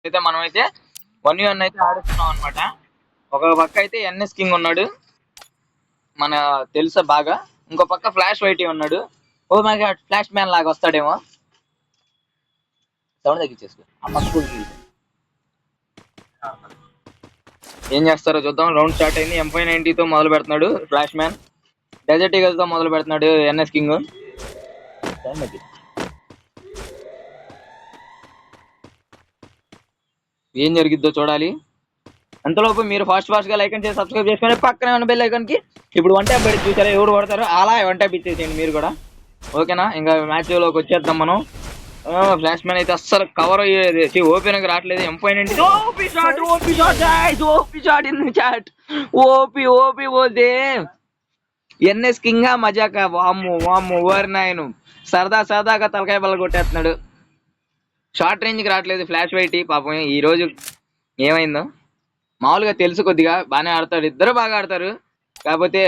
అయితే మనమైతే 1v1 అయితే ఆడుతున్నాం అనమాట. ఒక పక్క అయితే ఎన్ఎస్ కింగ్ ఉన్నాడు, మన తెలుసా బాగా. ఇంకో పక్క ఫ్లాష్ వైటీ ఉన్నాడు. Oh my god, flash man లాగా వస్తాడేమో. సౌండ్ తగ్గించేసుకో. ఆ పక్క ఏం చేస్తారో చూద్దాం. రౌండ్ స్టార్ట్ అయింది. M590 తో మొదలు పెడుతున్నాడు ఫ్లాష్ మ్యాన్. డెజర్ట్ ఈగల్ తో మొదలు పెడుతున్నాడు ఎన్ఎస్ కింగ్. ఏం జరిగిద్దో చూడాలి. అంతలోపు మీరు ఫాస్ట్ గా లైక్ అండ్ సబ్స్క్రైబ్ చేసుకుని పక్కనే ఉన్న బెల్ ఐకాన్ కి ఇప్పుడు వన్ ట్యాప్ పెట్టి చూసారా ఎవరు కొడతారో అలా వన్ ట్యాప్ ఇచ్చేసేయండి మీరు కూడా. ఓకేనా, ఇంకా మ్యాచ్ లోకి వచ్చేద్దాం మనం. ఫ్లాష్ మ్యాన్ అయితే అస్సలు కవర్ అయ్యేది ఓపెన్ రావట్లేదు. M590 ఓపి పోతే ఎన్ఎస్ కింగ్ మజాక వామ్ము వామ్ము ఓవర్ నాయను సరదాగా తలకాయ బల్ల కొట్టేస్తున్నాడు. షార్ట్ రేంజ్ కి రావట్లేదు ఫ్లాష్ వైటీ. పాపం ఈ రోజు ఏమైందో మామూలుగా తెలుసు, కొద్దిగా బాగానే ఆడతాడు, ఇద్దరు బాగా ఆడతారు. కాకపోతే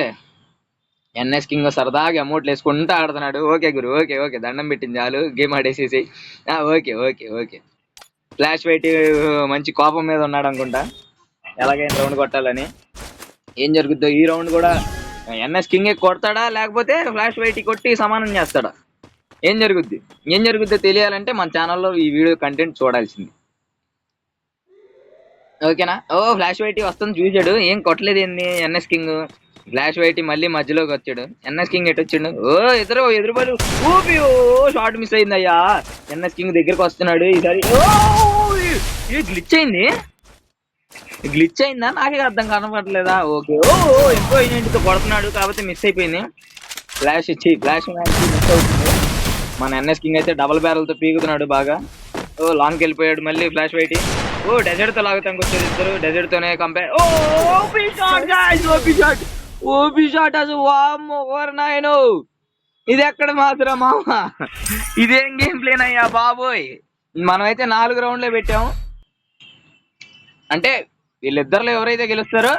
ఎన్ఎస్ కింగ్ సరదాగా అమౌంట్లు వేసుకుంటూ ఆడుతున్నాడు. ఓకే గురు, ఓకే దండం పెట్టింది చాలు, గేమ్ ఆడేసేసి. ఓకే ఫ్లాష్ వైట్ మంచి కోపం మీద ఉన్నాడు అనుకుంటా, ఎలాగైనా రౌండ్ కొట్టాలని. ఏం జరుగుద్దో ఈ రౌండ్ కూడా ఎన్ఎస్ కింగ్ కొడతాడా లేకపోతే ఫ్లాష్ వైట్ కొట్టి సమానం చేస్తాడా? ఏం జరుగుద్దో తెలియాలంటే మన ఛానల్లో ఈ వీడియో కంటెంట్ చూడాల్సింది. ఓకేనా. ఫ్లాష్ వైటీ వస్తుంది చూసాడు, ఏం కొట్టలేదు ఏంది ఎన్ఎస్ కింగ్. ఫ్లాష్ వైటీ మళ్ళీ మధ్యలోకి వచ్చాడు. ఎన్ఎస్ కింగ్ ఎటు వచ్చాడు? ఎదురుబడు ఊపి షార్ట్ మిస్ అయింది అయ్యా. ఎన్ఎస్ కింగ్ దగ్గరకు వస్తున్నాడు ఈసారి. గ్లిచ్ అయిందా నాకే అర్థం కనపడలేదా? ఓకే. M590 కొడుతున్నాడు కాబట్టి మిస్ అయిపోయింది. ఫ్లాష్ మ్యాన్ మిస్ అవుతుంది. మన ఎన్ఎస్ కింగ్ అయితే డబల్ బ్యారల్ తో పీకుతున్నాడు బాగా. లాంగ్కి వెళ్ళిపోయాడు మళ్ళీ ఫ్లాష్ వైటీ. డెజర్ట్ తో లాగుతానికి వచ్చేది ఇద్దరు. డెజర్ట్ తోనే కంపేర్. ఓపీ షాట్ అసలు వామ్మో ఓవర్ నాయను. ఇది ఎక్కడ మాత్రం మామ, ఇదేం గేమ్ ప్లేన్ అయ్యా బాబోయ్. మనమైతే 4 రౌండ్లే పెట్టాము. అంటే వీళ్ళిద్దరిలో ఎవరైతే గెలుస్తారో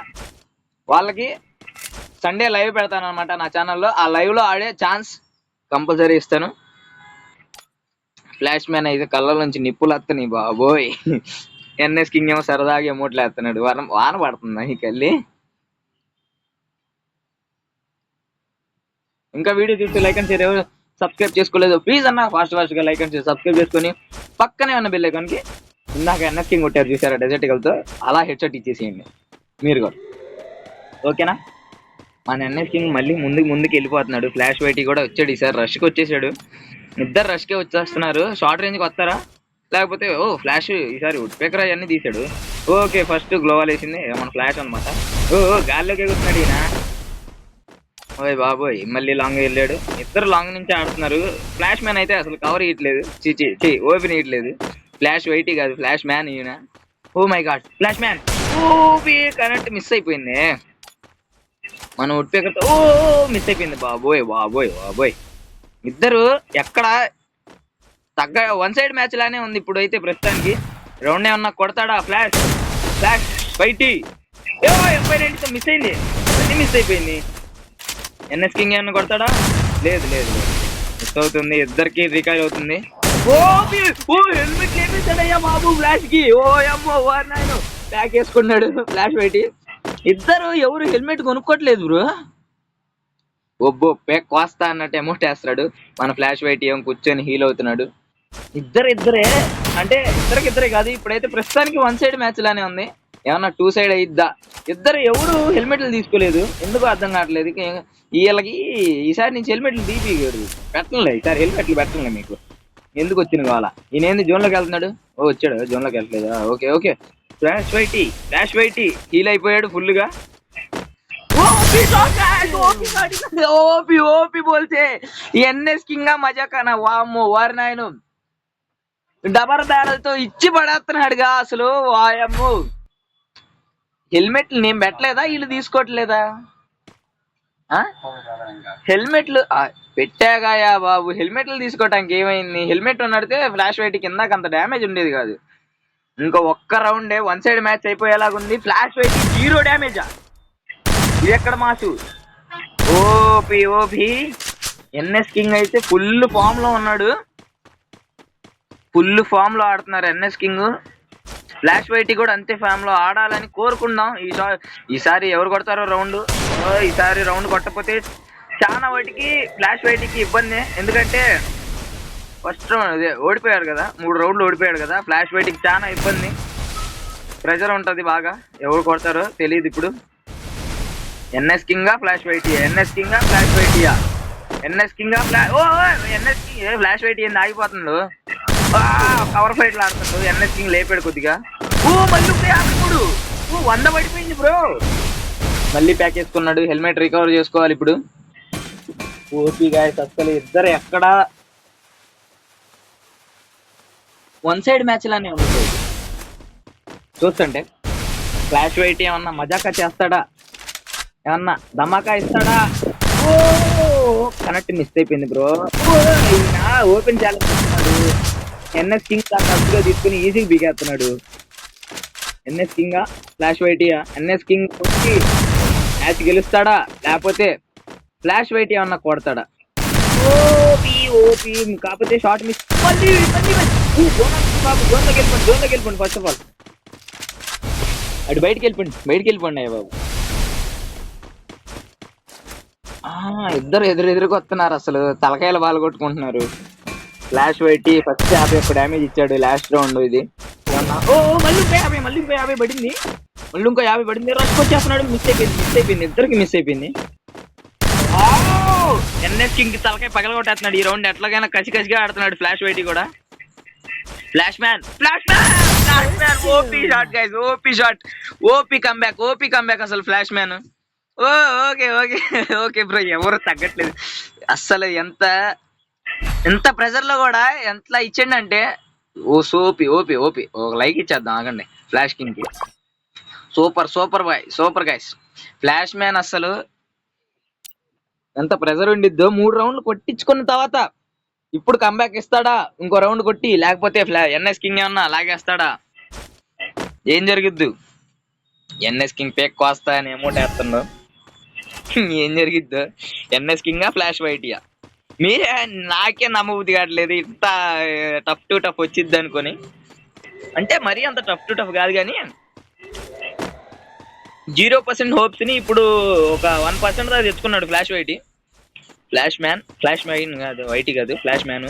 వాళ్ళకి సండే లైవ్ పెడతాను అనమాట నా ఛానల్లో. ఆ లైవ్ లో ఆడే ఛాన్స్ కంపల్సరీ ఇస్తాను. ఫ్లాష్ మ్యాన్ అయితే కళ్ళ నుంచి నిప్పులు వస్తున్నాయి బాబోయ్. ఎన్ఎస్ కింగ్ ఏమో సరదాగా ఎమోట్లు వేస్తున్నాడు. వాన పడుతుందా ఈ కళ్ళి. ఇంకా వీడియో చూస్తే లైక్ అండ్ షేర్, ఎవరు సబ్స్క్రైబ్ చేసుకోలేదు ప్లీజ్ అన్న ఫాస్ట్ గా లైక్ అండ్ షేర్ సబ్స్క్రైబ్ చేసుకుని పక్కనే ఉన్న బెల్ ఐకాన్ కి ఇందాక ఎన్ఎస్ కింగ్ కొట్టారు చూసారా డెజర్ట్ ఈగల్తో, అలా హెడ్ షాట్ ఇచ్చేసేయండి మీరు కూడా. ఓకేనా. మన ఎన్ఎస్ కింగ్ మళ్ళీ ముందుకు వెళ్ళిపోతున్నాడు. ఫ్లాష్ వైటీ కూడా వచ్చాడు ఈసారి, రష్కి వచ్చేసాడు. ఇద్దరు రష్కే వచ్చేస్తున్నారు. షార్ట్ రేంజ్కి వస్తారా లేకపోతే ఫ్లాష్ ఈసారి వుడ్ పేకర్ అవన్నీ తీసాడు. ఓకే, ఫస్ట్ గ్లోవాల్ వేసింది మన ఫ్లాష్ అనమాట. గాల్లోకి ఎగుతున్నాడు ఈయన. ఓయ్ బాబోయ్, మళ్ళీ లాంగ్ వెళ్ళాడు. ఇద్దరు లాంగ్ నుంచి ఆడుతున్నారు. ఫ్లాష్ మ్యాన్ అయితే అసలు కవర్ ఇయట్లేదు, ఓపెన్ ఇయట్లేదు. ఫ్లాష్ వైటీ కాదు ఫ్లాష్ మ్యాన్ ఈయన. Oh my god, flash man current miss అయిపోయింది. మన వుడ్ పేకర్ తో మిస్ అయిపోయింది. బాబోయ్ ఇద్దరు ఎక్కడ వన్ సైడ్ మ్యాచ్ లానే ఉంది ఇప్పుడు అయితే ప్రస్తుతానికి. రౌండ్ ఏమన్నా కొడతాడా ఫ్లాష్ వైటీ? M590 మిస్ అయింది, మిస్ అయిపోయింది. ఎన్ఎస్ కింగ్ ఏమన్నా కొడతాడా? లేదు మిస్ అవుతుంది. ఇద్దరికి రికాల్ అవుతుంది. హెల్మెట్ లేపించాడయ్యా బాబు ఫ్లాష్ కి. నాయన ప్యాక్ వేసుకున్నాడు ఫ్లాష్ వైటీ. ఇద్దరు ఎవరు హెల్మెట్ కొనుక్కోట్లేదు బ్రో. పేక్ కోస్తా అన్నట్టు అమౌంట్ వేస్తాడు. మన ఫ్లాష్ వైటీ ఏమో కూర్చొని హీల్ అవుతున్నాడు. ఇద్దరే అంటే ఇద్దరే కాదు, ఇప్పుడైతే ప్రస్తుతానికి వన్ సైడ్ మ్యాచ్ లానే ఉంది. ఏమన్నా 2 సైడ్ అయిద్దా? ఇద్దరు ఎవరు హెల్మెట్లు తీసుకోలేదు, ఎందుకు అర్థం కావట్లేదు. వీళ్ళకి ఈసారి నుంచి హెల్మెట్లు తీపియకూడదు, పెట్టలే ఈసారి హెల్మెట్లు పెట్టలే. మీకు ఎందుకు వచ్చింది కావాలా? ఈయన ఏంది జోన్లోకి వెళ్తున్నాడు? వచ్చాడు జోన్లోకి వెళ్ళట్లేదా? ఓకే ఫ్లాష్ వైటీ హీల్ అయిపోయాడు ఫుల్ గా. ఓపి బోల్తే ఎన్ఎస్ కింగ్ మజాకానా వామ్మో వారి నాయను. డబర్ బ్యారల్తో ఇచ్చి పడేస్తున్నాడుగా అసలు. వాయమ్మో, హెల్మెట్లు నేను పెట్టలేదా, వీళ్ళు తీసుకోవట్లేదా? హెల్మెట్లు పెట్టాగాయా బాబు, హెల్మెట్లు తీసుకోవటానికి ఏమైంది? హెల్మెట్ ఉన్నడితే ఫ్లాష్ వైట్ కిందకి అంత డ్యామేజ్ ఉండేది కాదు. ఇంకో ఒక్క రౌండే వన్ సైడ్ మ్యాచ్ అయిపోయేలాగుంది. ఫ్లాష్ వైట్ 0 డ్యామేజా? ఇది ఎక్కడ మాసు? ఓపి ఎన్ఎస్ కింగ్ అయితే ఫుల్ ఫామ్ లో ఉన్నాడు. ఫుల్ ఫామ్ లో ఆడుతున్నారు ఎన్ఎస్ కింగ్. ఫ్లాష్ వైటీ కూడా అంతే ఫామ్ లో ఆడాలని కోరుకుందాం. ఈసారి ఎవరు కొడతారో రౌండ్. ఈసారి రౌండ్ కొట్టకపోతే చాలా వాటికి ఫ్లాష్ వైటీకి ఇబ్బంది. ఎందుకంటే ఫస్ట్ రౌండ్ ఓడిపోయాడు కదా, 3 రౌండ్లు ఓడిపోయాడు కదా. ఫ్లాష్ వైటీకి చాలా ఇబ్బంది, ప్రెజర్ ఉంటుంది బాగా. ఎవరు కొడతారో తెలియదు ఇప్పుడు. ఎన్ఎస్ కింగా ఫ్లాష్ వైటీ, ఎన్ఎస్ కింగా ఫ్లాష్ వైటీయా, ఎన్ఎస్ కింగా ఎన్ఎస్ కింగ్ ఫ్లాష్ వైటీ ఏంది ఆగిపోతుండు. కవర్ ఫైట్లు ఆడుతుండు. ఎన్ఎస్ కింగ్ లేపాడు కొద్దిగా. మళ్ళీ 53. 100 పడిపోయింది బ్రో. మళ్ళీ ప్యాక్ చేసుకున్నాడు. హెల్మెట్ రికవర్ చేసుకోవాలి ఇప్పుడు. ఓపీ గాయస్, అసలు ఇద్దరు ఎక్కడ వన్ సైడ్ మ్యాచ్ లానే ఉంది చూస్తుంటే. ఫ్లాష్ వైట్ ఏమన్నా మజాకా చేస్తాడా, ఏమన్నా ధమాకా ఇస్తాడా? కనెక్ట్ మిస్ అయిపోయింది బ్రో. ఓపెన్ ఛాలెంజ్ చేస్తున్నాడు. ఎన్ఎస్ కింగ్ కరెక్ట్గా తీసుకుని ఈజీగా బిగేస్తున్నాడు. ఎన్ఎస్ కింగ్ ఫ్లాష్ వైటియా? ఎన్ఎస్ కింగ్ వచ్చి మ్యాచ్ గెలుస్తాడా లేకపోతే ఫ్లాష్ వైట్ ఏమన్నా కొడతాడా? ఓపీ ఓపీ కాకపోతే షార్ట్ మిస్. జోన్లోకి వెళ్ళిపోండి ఫస్ట్ ఆఫ్ ఆల్. అటు బయటికి వెళ్ళిపోండి అయ్య బాబు. ఇద్దరు ఎదురుగా వస్తున్నారు. అసలు తలకాయలు బాగా కొట్టుకుంటున్నారు. ఫ్లాష్ వైటీ ఫస్ట్ 51 డ్యామేజ్ ఇచ్చాడు లాస్ట్ రౌండ్. ఇది మళ్ళీ 50 పడింది. మళ్ళీ ఇంకో 50 పడింది. రష్ వచ్చేస్తున్నాడు. మిస్ అయిపోయింది. ఇద్దరికి మిస్ అయిపోయింది. ఎన్ఎస్ కింగ్ తలకాయ పగల కొట్టేస్తున్నాడు ఈ రౌండ్. ఎట్లాగైనా కసిగా ఆడుతున్నాడు ఫ్లాష్ వైటీ కూడా. Flash man OP shot guys, OP comeback అసలు ఫ్లాష్ మ్యాన్. ఓకే బ్రో, ఎవరు తగ్గట్లేదు అస్సలు. ఎంత ప్రెజర్ లో కూడా ఎంత ఇచ్చిండు అంటే ఓపీ. ఒక లైక్ ఇచ్చేద్దాం ఆగండి ఫ్లాష్ కింగ్ కి. Super guys. ఫ్లాష్ మ్యాన్ అసలు ఎంత ప్రెజర్ ఉండిద్దో. 3 రౌండ్లు కొట్టించుకున్న తర్వాత ఇప్పుడు కంబ్యాక్ ఇస్తాడా? ఇంకో రౌండ్ కొట్టి లేకపోతే ఎన్ఎస్ కింగ్ ఏమన్నా లాగేస్తాడా? ఏం జరిగిద్దు? ఎన్ఎస్ కింగ్ పేక్ కోస్తా అని అమౌంట్ వేస్తుండో ఏం జరిగిద్దు? ఎన్ఎస్ కింగ్ ఫ్లాష్ వైటియా? మీరే నాకే నమ్మబుద్ధి కావట్లేదు. ఇంత టఫ్ టు టఫ్ వచ్చిద్ది అనుకొని. అంటే మరీ అంత టఫ్ టు టఫ్ కాదు కానీ 0% హోప్స్ ని ఇప్పుడు ఒక 1% దాకా తెచ్చుకున్నాడు ఫ్లాష్ వైటీ. ఫ్లాష్ మ్యాన్ కాదు, వైటీ కాదు, flash man.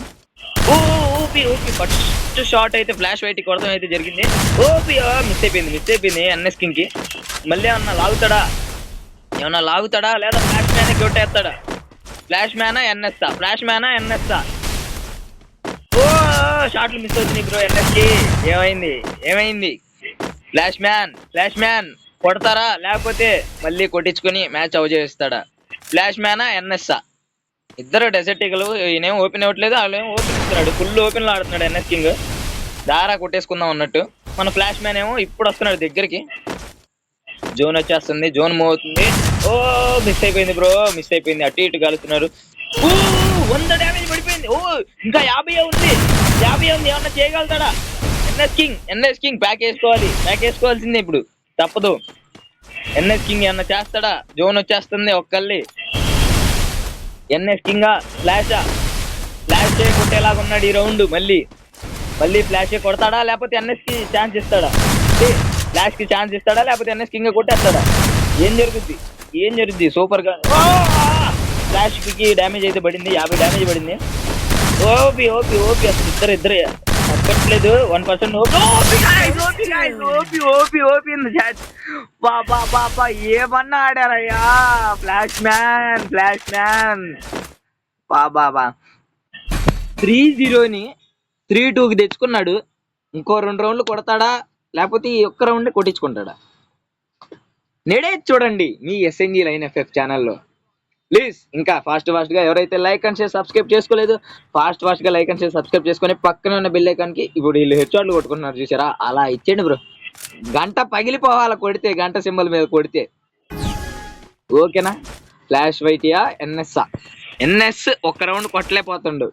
OP first shot అయితే ఫ్లాష్ వైటీ కొడతాం అయితే జరిగింది. ఓపీ మిస్ అయిపోయింది ఎన్ఎస్ కింగ్ కి. మళ్ళీ ఏమన్నా లాగుతాడా లేదా ఫ్లాష్ మ్యాన్ కొట్టేస్తాడా? ఫ్లాష్ మ్యానా ఎన్ఎస్ఆ? షాట్లు మిస్ అవుతుంది బ్రో ఎన్ఎస్ కి. ఏమైంది? ఫ్లాష్ మ్యాన్ కొడతారా లేకపోతే మళ్ళీ కొట్టించుకొని మ్యాచ్ అవుట్ చేస్తాడా? ఫ్లాష్ మ్యానా ఎన్ఎస్ఆ? ఇద్దరు డెసర్టికలు. ఈయనేం ఓపెన్ ఇవ్వట్లేదు, వాళ్ళేమో ఓపెన్ ఇస్తున్నాడు. ఫుల్ ఓపెన్ లో ఆడుతున్నాడు ఎన్ఎస్ కింగ్. దారా కొట్టేసుకుందాం అన్నట్టు. మన ఫ్లాష్ మ్యాన్ ఏమో ఇప్పుడు వస్తున్నాడు దగ్గరికి. జోన్ వచ్చేస్తుంది, జోన్ మూవ్ అవుతుంది. మిస్ అయిపోయింది బ్రో. అటు ఇటు కలుస్తున్నారు. 100 డ్యామేజ్ పడిపోయింది. ఇంకా 50 ఉంది. ఏమన్నా చేయగలుగుతాడా ఎన్ఎస్ కింగ్? ప్యాక్ వేసుకోవాల్సిందే ఇప్పుడు, తప్పదు. ఎన్ఎస్ కింగ్ ఏమన్నా చేస్తాడా? జోన్ వచ్చేస్తుంది ఒక్కళ్ళి. ఎన్ఎస్ కింగ్ ఫ్లాష్ కొట్టేలాగా ఉన్నాడు ఈ రౌండ్. మళ్ళీ ఫ్లాష్ కొడతాడా లేకపోతే ఎన్ఎస్ కి ఛాన్స్ ఇస్తాడా? ఫ్లాష్ కి ఛాన్స్ ఇస్తాడా లేకపోతే ఎన్ఎస్ కింగ్ కొట్టేస్తాడా? ఏం జరుగుద్ది? సూపర్ గా ఫ్లాష్ కి డ్యామేజ్ అయితే పడింది. 50 డ్యామేజ్ పడింది. ఓపీ అసలు ఇద్దరు తగ్గట్లేదు. 1% ఓపీ బాబా ఏమన్నా ఆడారయ్యా ఫ్లాష్ మ్యాన్. బాబా 3-0ని 3-2కి తెచ్చుకున్నాడు. ఇంకో 2 రౌండ్లు కొడతాడా లేకపోతే ఈ ఒక్క రౌండ్ కొట్టించుకుంటాడా? నేడే చూడండి మీ ఎస్ఎన్జీ లైన్ ఎఫ్ఎఫ్ ఛానల్లో. ప్లీజ్ ఇంకా ఫాస్ట్ గా ఎవరైతే లైక్ అండ్ షేర్ సబ్స్క్రైబ్ చేసుకోలేదు ఫాస్ట్ గా లైక్ అండ్ షేర్ సబ్స్క్రైబ్ చేసుకొని పక్కన ఉన్న బెల్ ఐకాన్ కి. ఇప్పుడు వీళ్ళు హెడ్షాట్లు కొట్టుకుంటున్నారు చూసారా? అలా ఇచ్చేయండి బ్రో. గంట పగిలిపోవాలా కొడితే, గంట సింబల్ మీద కొడితే. ఓకేనా? ఫ్లాష్ వైటియా ఎన్ఎస్ ఒక్క రౌండ్ కొట్టలేకపోతుండు.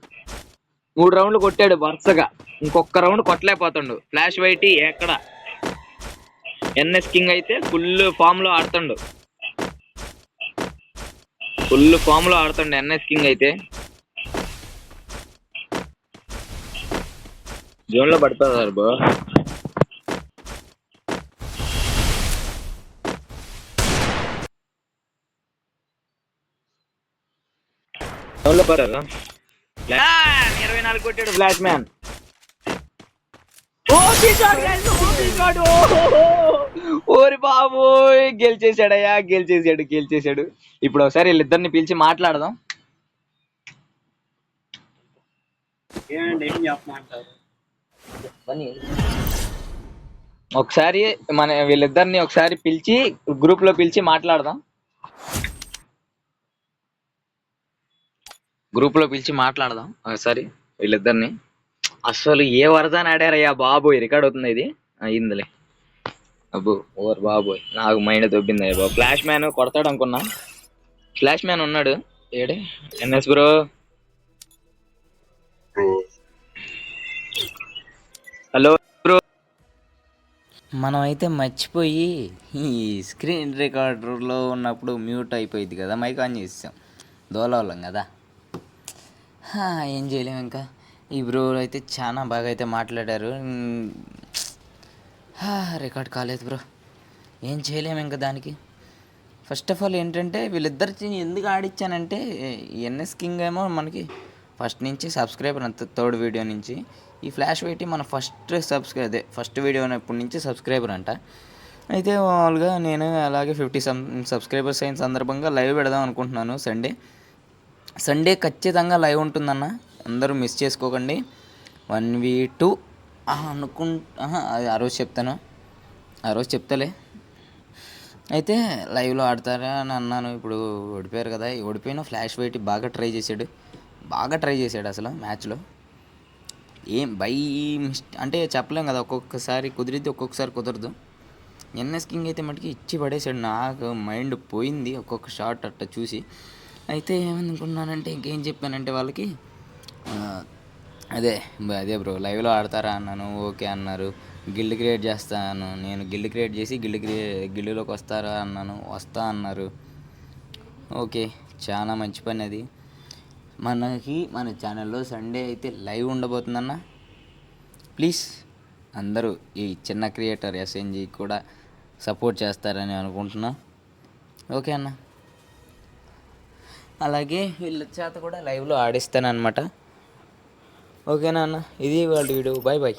3 రౌండ్లు కొట్టాడు వరుసగా. ఇంకొక రౌండ్ కొట్టలేకపోతుండు. ఫ్లాష్ వైటీ ఎక్కడ? ఎన్ఎస్ కింగ్ అయితే ఫుల్ ఫామ్ లో ఆడుతుండు. ఎన్ఎస్ కింగ్ అయితే జోన్ లో పడిపోతారు బ్రో. 24 కొట్టాడు ఫ్లాష్ మ్యాన్. ఓరి బాబోయ్, గెలిచేసాడయ్యా, గెలిచేసాడు. ఇప్పుడు ఒకసారి వీళ్ళిద్దరిని పిలిచి మాట్లాడదాం. ఒకసారి వీళ్ళిద్దరిని ఒకసారి పిలిచి గ్రూప్ లో పిలిచి మాట్లాడదాం. ఒకసారి వీళ్ళిద్దరిని. అసలు ఏ వరదాని ఆడారయ్యా బాబోయ్, రికార్డ్ అవుతుంది ఇది. అయిందిలే. అబ్బో ఓర్ బాబోయ్, నాకు మైండ్ దొబ్బింది బాబు. ఫ్లాష్ మ్యాన్ కొడతాడు అనుకున్నా. ఫ్లాష్ మ్యాన్ ఉన్నాడు ఏడే. ఎన్ఎస్ బ్రో, హలో బ్రో. మనం అయితే మర్చిపోయి ఈ స్క్రీన్ రికార్డర్లో ఉన్నప్పుడు మ్యూట్ అయిపోయింది కదా, మైక్ ఆన్ చేసాం. దోలవలం కదా, ఏం చేయలేము. ఇంకా ఈ బ్రో అయితే చాలా బాగా అయితే మాట్లాడారు. రికార్డ్ కాలేదు బ్రో, ఏం చేయలేము ఇంకా దానికి. ఫస్ట్ ఆఫ్ ఆల్ ఏంటంటే వీళ్ళిద్దరికి ఎందుకు ఆడిచ్చానంటే, ఎన్ఎస్ కింగ్ ఏమో మనకి ఫస్ట్ నుంచి సబ్స్క్రైబర్ అంత థర్డ్ వీడియో నుంచి. ఈ ఫ్లాష్ పెట్టి మన ఫస్ట్ వీడియో ఇప్పటి నుంచి సబ్స్క్రైబర్ అంట. అయితే మామూలుగా నేను అలాగే 50 సబ్స్క్రైబర్స్ అయిన సందర్భంగా లైవ్ పెడదాం అనుకుంటున్నాను. సండే ఖచ్చితంగా లైవ్ ఉంటుందన్న, అందరూ మిస్ చేసుకోకండి. 1v2 అది ఆ రోజు చెప్తాలే. అయితే లైవ్లో ఆడతారా అని అన్నాను. ఇప్పుడు ఓడిపోయారు కదా, ఓడిపోయిన ఫ్లాష్ పెట్టి బాగా ట్రై చేశాడు అసలు మ్యాచ్లో. ఏం అంటే చెప్పలేం కదా, ఒక్కొక్కసారి కుదిరిద్ది, ఒక్కొక్కసారి కుదరదు. ఎన్ఎస్ కింగ్ అయితే మటుకి ఇచ్చి పడేసాడు. నాకు మైండ్ పోయింది ఒక్కొక్క షాట్ అట్ట చూసి. అయితే ఏమనుకున్నానంటే, ఇంకేం చెప్పానంటే వాళ్ళకి, అదే బ్రో లైవ్లో ఆడతారా అన్నాను. ఓకే అన్నారు. గిల్డ్ క్రియేట్ చేస్తాను, నేను గిల్డ్ క్రియేట్ చేసి గిల్డ్లోకి వస్తారా అన్నాను. వస్తా అన్నారు. ఓకే, చాలా మంచి పని అది. మన ఛానల్లో సండే అయితే లైవ్ ఉండబోతుందన్న. ప్లీజ్ అందరూ ఈ చిన్న క్రియేటర్ ఎస్ఎన్జీ కూడా సపోర్ట్ చేస్తారని అనుకుంటున్నా. ఓకే అన్న, అలాగే వీళ్ళ చేత కూడా లైవ్లో ఆడిస్తాను అనమాట. ఓకేనా అన్న, ఇది వాళ్ళ వీడియో. బాయ్.